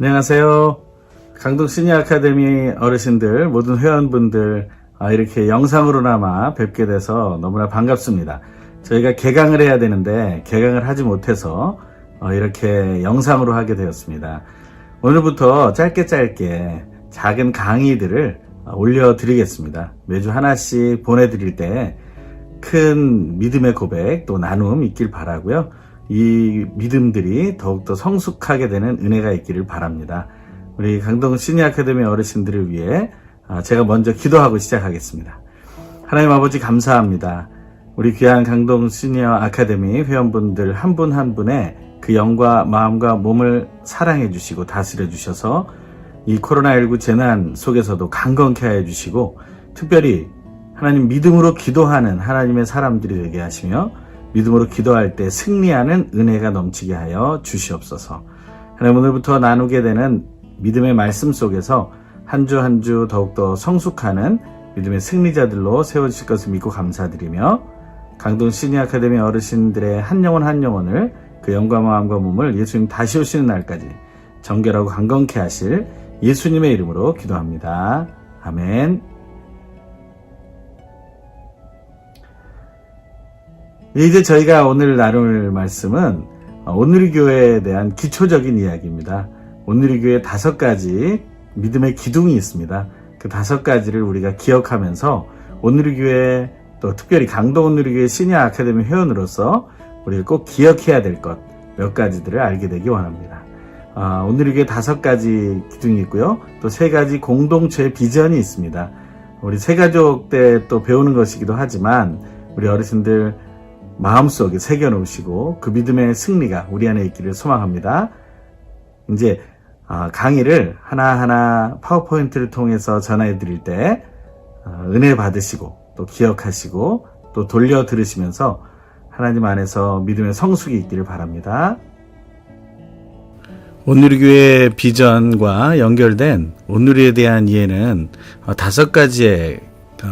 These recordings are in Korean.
안녕하세요. 강동 시니어 아카데미 어르신들, 모든 회원분들, 이렇게 영상으로나마 뵙게 돼서 너무나 반갑습니다. 저희가 개강을 해야 되는데 개강을 하지 못해서 이렇게 영상으로 하게 되었습니다. 오늘부터 짧게 작은 강의들을 올려드리겠습니다. 매주 하나씩 보내드릴 때 큰 믿음의 고백 또 나눔 있길 바라고요. 이 믿음들이 더욱더 성숙하게 되는 은혜가 있기를 바랍니다. 우리 강동 시니어 아카데미 어르신들을 위해 제가 먼저 기도하고 시작하겠습니다. 하나님 아버지 감사합니다. 우리 귀한 강동 시니어 아카데미 회원분들 한 분 한 분의 그 영과 마음과 몸을 사랑해 주시고 다스려 주셔서 이 코로나19 재난 속에서도 강건케 하여 주시고, 특별히 하나님 믿음으로 기도하는 하나님의 사람들이 되게 하시며 믿음으로 기도할 때 승리하는 은혜가 넘치게 하여 주시옵소서. 하나님, 오늘부터 나누게 되는 믿음의 말씀 속에서 한 주 한 주 더욱더 성숙하는 믿음의 승리자들로 세워주실 것을 믿고 감사드리며, 강동 시니어 아카데미 어르신들의 한 영혼을 그 영과 마음과 몸을 예수님 다시 오시는 날까지 정결하고 강건케 하실 예수님의 이름으로 기도합니다. 아멘. 이제 저희가 오늘 나눌 말씀은 온누리교회에 대한 기초적인 이야기입니다. 온누리교회 5가지 믿음의 기둥이 있습니다. 그 5가지를 우리가 기억하면서 온누리교회, 또 특별히 강동 온누리교회 시니어 아카데미 회원으로서 우리가 꼭 기억해야 될 것 몇 가지들을 알게 되기 원합니다. 온누리교회 5가지 기둥이 있고요. 또 3가지 공동체 비전이 있습니다. 우리 새가족 때 또 배우는 것이기도 하지만 우리 어르신들 마음속에 새겨놓으시고 그 믿음의 승리가 우리 안에 있기를 소망합니다. 이제 강의를 하나하나 파워포인트를 통해서 전해 드릴 때 은혜 받으시고 또 기억하시고 또 돌려 들으시면서 하나님 안에서 믿음의 성숙이 있기를 바랍니다. 온누리교회 비전과 연결된 온누리에 대한 이해는 5가지의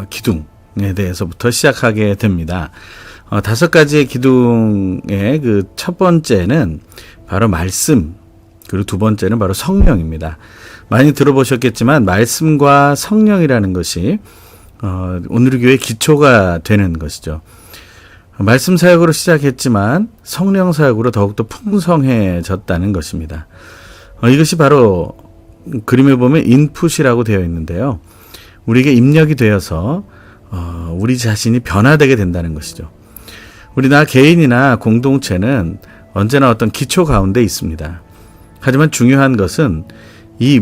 기둥에 대해서부터 시작하게 됩니다. 5가지의 기둥의 그 첫 번째는 바로 말씀, 그리고 두 번째는 바로 성령입니다. 많이 들어보셨겠지만 말씀과 성령이라는 것이 온누리교회의 기초가 되는 것이죠. 말씀 사역으로 시작했지만 성령 사역으로 더욱더 풍성해졌다는 것입니다. 이것이 바로 그림에 보면 인풋이라고 되어 있는데요. 우리에게 입력이 되어서 우리 자신이 변화되게 된다는 것이죠. 우리나 개인이나 공동체는 언제나 어떤 기초 가운데 있습니다. 하지만 중요한 것은 이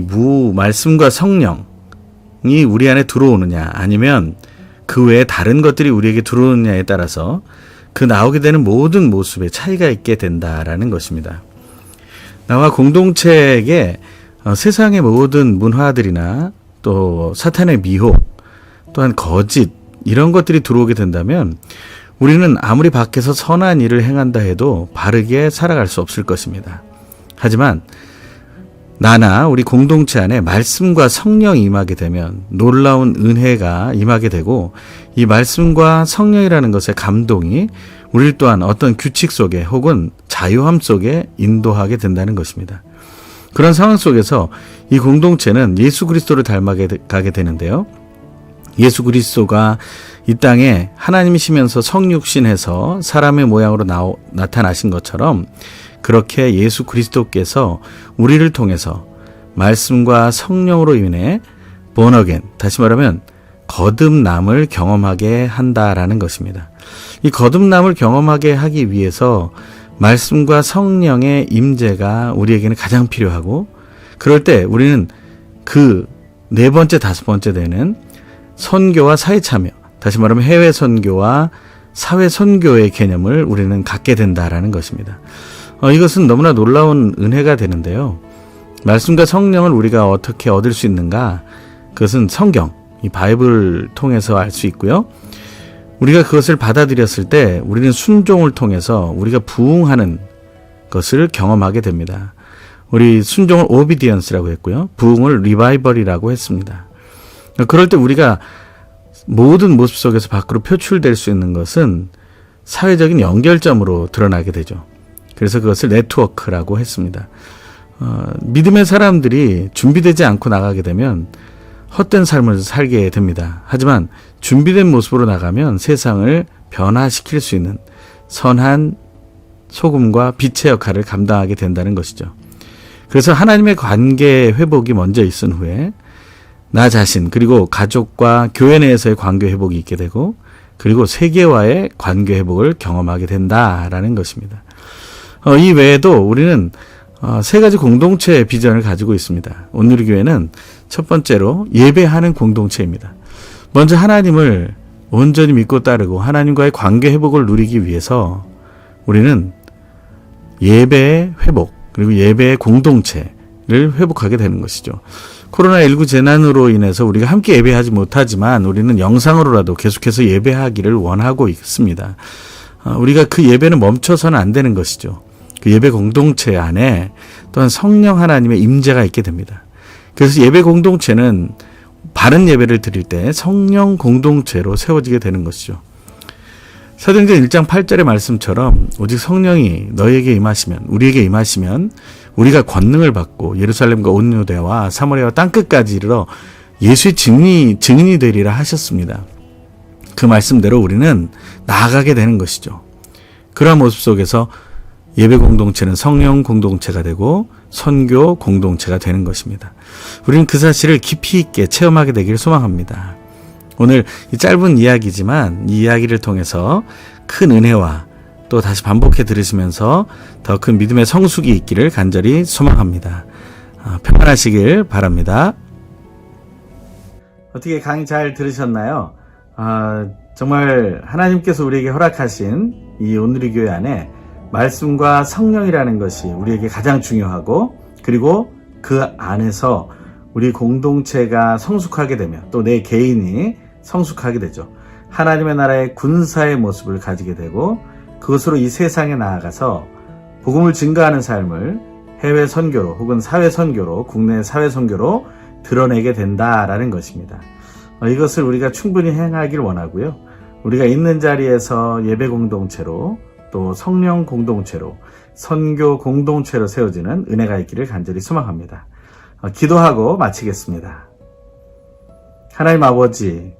말씀과 성령이 우리 안에 들어오느냐, 아니면 그 외에 다른 것들이 우리에게 들어오느냐에 따라서 그 나오게 되는 모든 모습에 차이가 있게 된다라는 것입니다. 나와 공동체에게 세상의 모든 문화들이나 또 사탄의 미혹, 또한 거짓, 이런 것들이 들어오게 된다면 우리는 아무리 밖에서 선한 일을 행한다 해도 바르게 살아갈 수 없을 것입니다. 하지만 나나 우리 공동체 안에 말씀과 성령이 임하게 되면 놀라운 은혜가 임하게 되고, 이 말씀과 성령이라는 것의 감동이 우리를 또한 어떤 규칙 속에 혹은 자유함 속에 인도하게 된다는 것입니다. 그런 상황 속에서 이 공동체는 예수 그리스도를 닮아가게 되는데요. 예수 그리스도가 이 땅에 하나님이시면서 성육신해서 사람의 모양으로 나타나신 것처럼, 그렇게 예수 그리스도께서 우리를 통해서 말씀과 성령으로 인해 born again, 다시 말하면 거듭남을 경험하게 한다라는 것입니다. 이 거듭남을 경험하게 하기 위해서 말씀과 성령의 임재가 우리에게는 가장 필요하고, 그럴 때 우리는 그 4번째, 5번째 되는 선교와 사회 참여, 다시 말하면 해외 선교와 사회 선교의 개념을 우리는 갖게 된다라는 것입니다. 이것은 너무나 놀라운 은혜가 되는데요. 말씀과 성령을 우리가 어떻게 얻을 수 있는가? 그것은 성경, 이 바이블을 통해서 알 수 있고요. 우리가 그것을 받아들였을 때 우리는 순종을 통해서 우리가 부응하는 것을 경험하게 됩니다. 우리 순종을 오비디언스라고 했고요. 부응을 리바이벌이라고 했습니다. 그럴 때 우리가 모든 모습 속에서 밖으로 표출될 수 있는 것은 사회적인 연결점으로 드러나게 되죠. 그래서 그것을 네트워크라고 했습니다. 믿음의 사람들이 준비되지 않고 나가게 되면 헛된 삶을 살게 됩니다. 하지만 준비된 모습으로 나가면 세상을 변화시킬 수 있는 선한 소금과 빛의 역할을 감당하게 된다는 것이죠. 그래서 하나님의 관계 회복이 먼저 있은 후에 나 자신 그리고 가족과 교회 내에서의 관계 회복이 있게 되고 그리고 세계와의 관계 회복을 경험하게 된다라는 것입니다. 이 외에도 우리는 세 가지 공동체의 비전을 가지고 있습니다. 온누리교회는 첫 번째로 예배하는 공동체입니다. 먼저 하나님을 온전히 믿고 따르고 하나님과의 관계 회복을 누리기 위해서 우리는 예배의 회복 그리고 예배의 공동체를 회복하게 되는 것이죠. 코로나19 재난으로 인해서 우리가 함께 예배하지 못하지만 우리는 영상으로라도 계속해서 예배하기를 원하고 있습니다. 우리가 그 예배는 멈춰서는 안 되는 것이죠. 그 예배 공동체 안에 또한 성령 하나님의 임재가 있게 됩니다. 그래서 예배 공동체는 바른 예배를 드릴 때 성령 공동체로 세워지게 되는 것이죠. 사도행전 1장 8절의 말씀처럼 오직 성령이 너희에게 임하시면 우리에게 임하시면 우리가 권능을 받고 예루살렘과 온 유대와 사마리아와 땅끝까지 이르러 예수의 증인이 되리라 하셨습니다. 그 말씀대로 우리는 나아가게 되는 것이죠. 그러한 모습 속에서 예배 공동체는 성령 공동체가 되고 선교 공동체가 되는 것입니다. 우리는 그 사실을 깊이 있게 체험하게 되기를 소망합니다. 오늘 이 짧은 이야기지만 이 이야기를 통해서 큰 은혜와 또 다시 반복해 들으시면서 더 큰 믿음의 성숙이 있기를 간절히 소망합니다. 평안하시길 바랍니다. 어떻게 강의 잘 들으셨나요? 정말 하나님께서 우리에게 허락하신 이 온누리교회 안에 말씀과 성령이라는 것이 우리에게 가장 중요하고 그리고 그 안에서 우리 공동체가 성숙하게 되면 또 내 개인이 성숙하게 되죠. 하나님의 나라의 군사의 모습을 가지게 되고 그것으로 이 세상에 나아가서 복음을 증거하는 삶을 해외 선교로 혹은 사회 선교로 국내 사회 선교로 드러내게 된다라는 것입니다. 이것을 우리가 충분히 행하길 원하고요. 우리가 있는 자리에서 예배 공동체로 또 성령 공동체로 선교 공동체로 세워지는 은혜가 있기를 간절히 소망합니다. 기도하고 마치겠습니다. 하나님 아버지,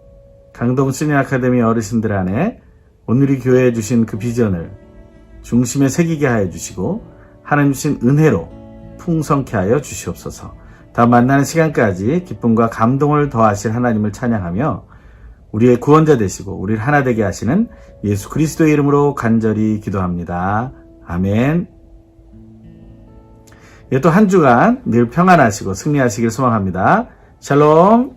강동 시니어 아카데미 어르신들 안에 온누리 교회에 주신 그 비전을 중심에 새기게 하여 주시고 하나님 주신 은혜로 풍성케 하여 주시옵소서. 다음 만나는 시간까지 기쁨과 감동을 더하실 하나님을 찬양하며 우리의 구원자 되시고 우리를 하나 되게 하시는 예수 그리스도의 이름으로 간절히 기도합니다. 아멘. 또 한 주간 늘 평안하시고 승리하시길 소망합니다. 샬롬.